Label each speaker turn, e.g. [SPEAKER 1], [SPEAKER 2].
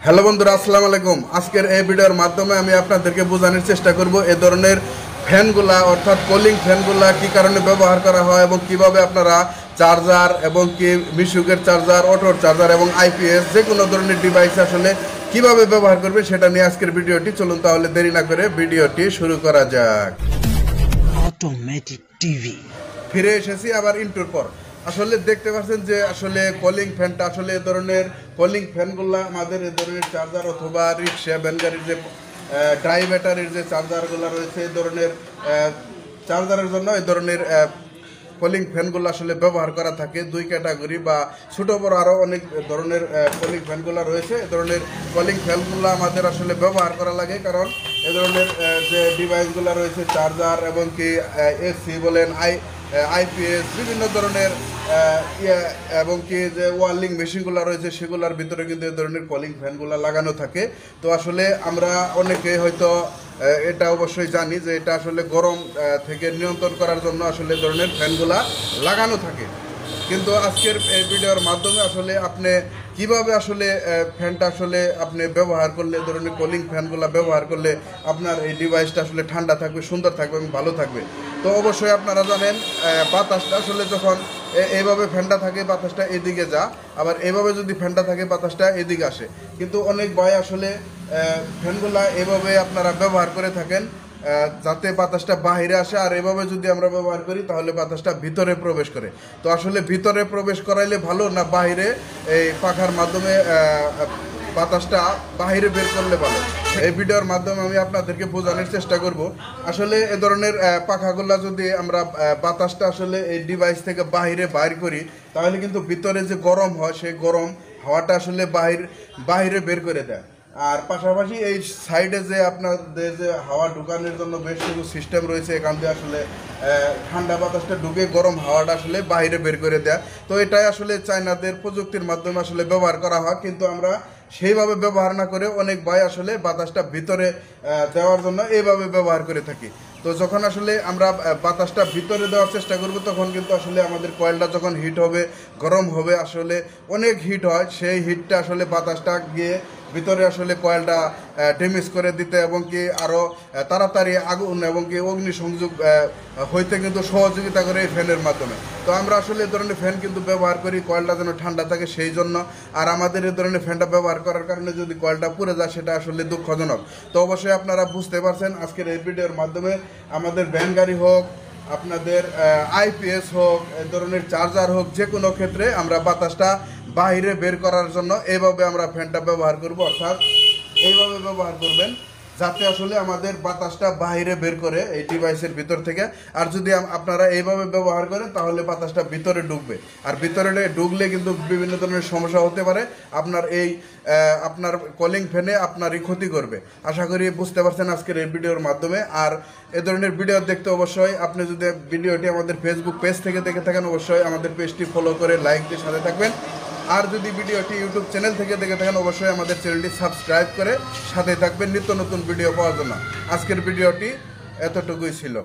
[SPEAKER 1] Hello বন্ধুরা, আসসালামু আলাইকুম। আজকের এই ভিডিওর মাধ্যমে আমি আপনাদেরকে বোঝানোর চেষ্টা করব এই ধরনের ফ্যানগুলা অর্থাৎ কুলিং ফ্যানগুলা কী কারণে ব্যবহার করা হয় এবং কিভাবে আপনারা চার্জার এবং কি মিশুকের চার্জার, অটোর চার্জার এবং আইপিএস যে কোনো ধরনের ডিভাইস আসলে কিভাবে ব্যবহার করবে সেটা নিয়ে আজকের ভিডিওটি। চলুন তাহলে দেরি না করে ভিডিওটি শুরু করা যাক।
[SPEAKER 2] অটোমেটিক টিভি
[SPEAKER 1] ফিরে এসেছি আবার ইন্টুর পর। আসলে দেখতে পাচ্ছেন যে আসলে কলিং ফ্যানটা আসলে এ ধরনের কলিং ফ্যানগুলো আমাদের এ ধরনের চার্জার অথবা রিক্সা ভ্যান গাড়ির যে ড্রাই ব্যাটারির যে চার্জারগুলো রয়েছে এই ধরনের চার্জারের জন্য এই ধরনের কলিং ফ্যানগুলো আসলে ব্যবহার করা থাকে। দুই ক্যাটাগরি বা ছোটো বড় আরও অনেক ধরনের কলিং ফ্যানগুলো রয়েছে। এ ধরনের কলিং ফ্যানগুলো আমাদের আসলে ব্যবহার করা লাগে, কারণ এ ধরনের যে ডিভাইসগুলো রয়েছে চার্জার এবং কি এসি বলেন, আইপিএস বিভিন্ন ধরনের এবং কি যে ওয়ার্লিং মেশিনগুলো রয়েছে সেগুলোর ভিতরে কিন্তু এই ধরনের কলিং ফ্যানগুলো লাগানো থাকে। তো আসলে আমরা অনেকে হয়তো এটা অবশ্যই জানি যে এটা আসলে গরম থেকে নিয়ন্ত্রণ করার জন্য আসলে এই ধরনের ফ্যানগুলা লাগানো থাকে। কিন্তু আজকের এই ভিডিওর মাধ্যমে আসলে আপনি কিভাবে আসলে ফ্যানটা আসলে আপনি ব্যবহার করলে, ধরনের কুলিং ফ্যানগুলো ব্যবহার করলে আপনার এই ডিভাইসটা আসলে ঠান্ডা থাকবে, সুন্দর থাকবে এবং ভালো থাকবে। তো অবশ্যই আপনারা জানেন বাতাসটা আসলে যখন এইভাবে ফ্যানটা থাকে বাতাসটা এদিকে যা, আবার এইভাবে যদি ফ্যানটা থাকে বাতাসটা এদিকে আসে। কিন্তু অনেক ভাই আসলে ফ্যানগুলা এভাবে আপনারা ব্যবহার করে থাকেন যাতে বাতাসটা বাহিরে আসে, আর এভাবে যদি আমরা ব্যবহার করি তাহলে বাতাসটা ভিতরে প্রবেশ করে। তো আসলে ভিতরে প্রবেশ করাইলে ভালো না বাহিরে এই পাখার মাধ্যমে বাতাসটা বাহিরে বের করলে ভালো? এই ভিডিওর মাধ্যমে আমি আপনাদেরকে বোঝানোর চেষ্টা করব। আসলে এ ধরনের পাখাগুলা যদি আমরা বাতাসটা আসলে এই ডিভাইস থেকে বাইর করি তাহলে কিন্তু ভিতরে যে গরম হয় সেই গরম হাওয়াটা আসলে বাহিরে বের করে দেয়। আর পাশাপাশি এই সাইডে যে আপনাদের যে হাওয়া ঢুকানোর জন্য বেশ কিছু সিস্টেম রয়েছে, এখান দিয়ে আসলে ঠান্ডা বাতাসটা ঢুকে গরম হাওয়াটা আসলে বাইরে বের করে দেয়। তো এটাই আসলে চায়নাদের প্রযুক্তির মাধ্যমে আসলে ব্যবহার করা হয়, কিন্তু আমরা সেইভাবে ব্যবহার না করে অনেক ভাই আসলে বাতাসটা ভিতরে দেওয়ার জন্য এইভাবে ব্যবহার করে থাকি। তো যখন আসলে আমরা বাতাসটা ভিতরে দেওয়ার চেষ্টা করব তখন কিন্তু আসলে আমাদের কয়েলটা যখন হিট হবে, গরম হবে, আসলে অনেক হিট হয়, সেই হিটটা আসলে বাতাসটা গিয়ে ভিতরে আসলে কয়েলটা ড্যামেজ করে দিতে এবং কি আরও তাড়াতাড়ি আগুন এবং কি অগ্নিসংযোগ হইতে কিন্তু সহযোগিতা করে এই ফ্যানের মাধ্যমে। তো আমরা আসলে এই ধরনের ফ্যান কিন্তু ব্যবহার করি কয়েলটা যেন ঠান্ডা থাকে সেই জন্য। আর আমাদের এই ধরনের ফ্যানটা ব্যবহার করার কারণে যদি কয়েলটা পুড়ে যায় সেটা আসলে দুঃখজনক। তো অবশ্যই আপনারা বুঝতে পারছেন আজকের এই ভিডিওর মাধ্যমে আমাদের ভ্যান গাড়ি হোক, আপনাদের আইপিএস হোক, এই ধরনের চার্জার হোক, যে কোনো ক্ষেত্রে আমরা বাতাসটা বাইরে বের করার জন্য এইভাবে আমরা ফ্যানটা ব্যবহার করব। অর্থাৎ এইভাবে ব্যবহার করবেন যাতে আসলে আমাদের বাতাসটা বাইরে বের করে এই ডিভাইসের ভিতর থেকে। আর যদি আপনারা এইভাবে ব্যবহার করেন তাহলে বাতাসটা ভিতরে ঢুকবে, আর ভিতরে ঢুকলে কিন্তু বিভিন্ন ধরনের সমস্যা হতে পারে। আপনার কলিং ফ্যানে আপনারই ক্ষতি করবে। আশা করি বুঝতে পারছেন আজকের এই ভিডিওর মাধ্যমে। আর এ ধরনের ভিডিও দেখতে অবশ্যই আপনি যদি ভিডিওটি আমাদের ফেসবুক পেজ থেকে দেখে থাকেন অবশ্যই আমাদের পেজটি ফলো করে লাইক দিয়ে সাথে থাকবেন। আর যদি ভিডিওটি ইউটিউব চ্যানেল থেকে দেখে থাকেন অবশ্যই আমাদের চ্যানেলটি সাবস্ক্রাইব করে সাথে থাকবেন নিত্য নতুন ভিডিও পাওয়ার জন্য। আজকের ভিডিওটি এতটুকুই ছিল।